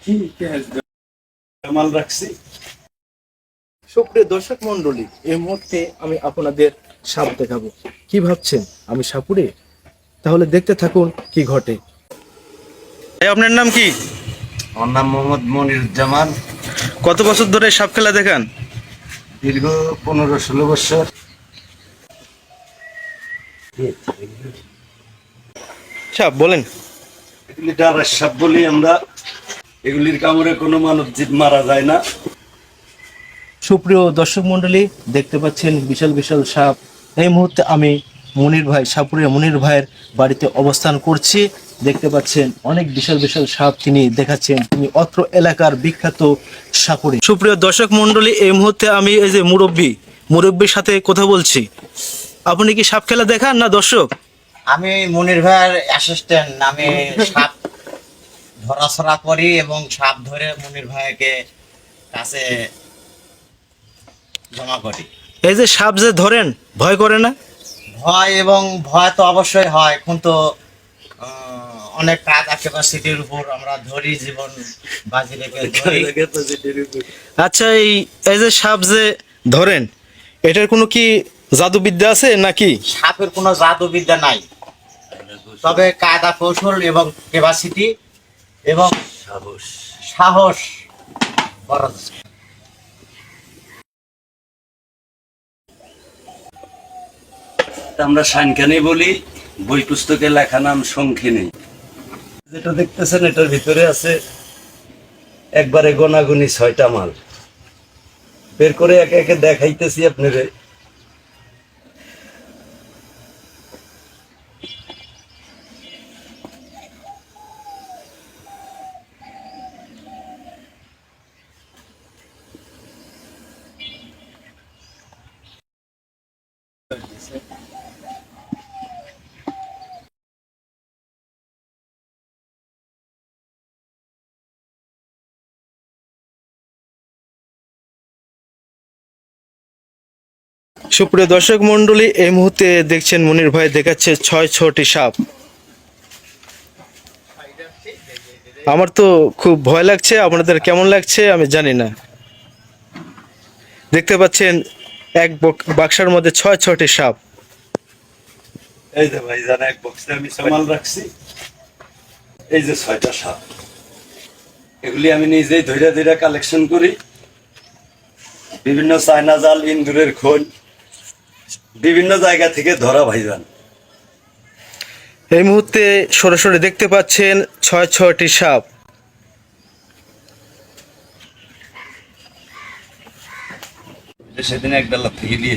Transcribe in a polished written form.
কি মাল রাখছি। সুপ্রিয় দর্শক মন্ডলী, এই মুহূর্তে আমি আপনাদের সাপ দেখাবো। কি ভাবছেন আমি সাপুড়ে? তাহলে দেখতে থাকুন কি ঘটে। আপনার নাম কি? আমার নাম মোহাম্মদ মনিরুজ্জামান। কত বছর ধরে সাপ খেলা দেখান? দীর্ঘ 15-16 বছর। সাপ বলেন। এগুলি ডারাস সাপ বলি আমরা। এগুলির কামড়ে কোনো মানব জীব মারা যায় না। সুপ্রিয় দর্শক মন্ডলী, দেখতে পাচ্ছেন বিশাল বিশাল সাপ। এই মুহূর্তে আমি মনির ভাই, সাপুরের মনির ভাইয়ের বাড়িতে অবস্থান করছি। দেখতে পাচ্ছেন অনেক বিশাল বিশাল সাপ তিনি দেখাচ্ছেন। তিনি অত্র এলাকার বিখ্যাত সাপুরে। সুপ্রিয় দর্শক মন্ডলী, এই মুহূর্তে আমি এই যে মুরব্বীর সাথে কথা বলছি। আপনি কি সাপ খেলা দেখান না দর্শক? আমি মনির ভাইয়ের অ্যাসিস্ট্যান্ট। আমি সাপ ধরাছড়া করি এবং সাপ ধরে মনির ভাইকে কাছে জমা করি। এই যে সাপ যে ধরেন, ভয় করে না? ভয় তো অবশ্যই হয়, কিন্তু অনেক কাজ ক্যাপাসিটির উপর আমরা ধরি, জীবন বাজি রেখে ধরি। আচ্ছা, এই যে সাপ যে ধরেন, এটার কোনো কি জাদুবিদ্যা আছে নাকি? সাপের কোনো জাদুবিদ্যা নাই, তবে কায়দা কৌশল এবং ক্যাপাসিটি এবং সাহস খরচ। আমরা সানখানি বলি, বই পুস্তকে লেখা নাম শঙ্খিনী। যেটা দেখতেছেন এটার ভিতরে আছে একবারে গোনাগুনি 6টা মাল। বের করে একে একে দেখাইতেছি আপনাদের। সুপ্রিয় দর্শক মন্ডলী, এই মুহূর্তে দেখছেন মনির ভাই দেখাচ্ছে 6টি সাপ। আমার তো খুব ভয় লাগছে, আপনাদের কেমন লাগছে আমি জানি না। দেখতে পাচ্ছেন এক বাক্সার মধ্যে 6টি সাপ। এই যে ভাই জান, এক বক্সে আমি সামাল রাখছি। এই যে 6টা সাপ, এগুলি আমি নিজেই ধৈর্য ধৈর্য কালেকশন করি। বিভিন্ন চায়না জাল, ইন্দুরের খোল, বিভিন্ন জায়গা থেকে ধরা ভাইজান। এই মুহূর্তে সরাসরি দেখতে পাচ্ছেন 6টি সাপ। সেদিন এক ডালা থেকে দিয়ে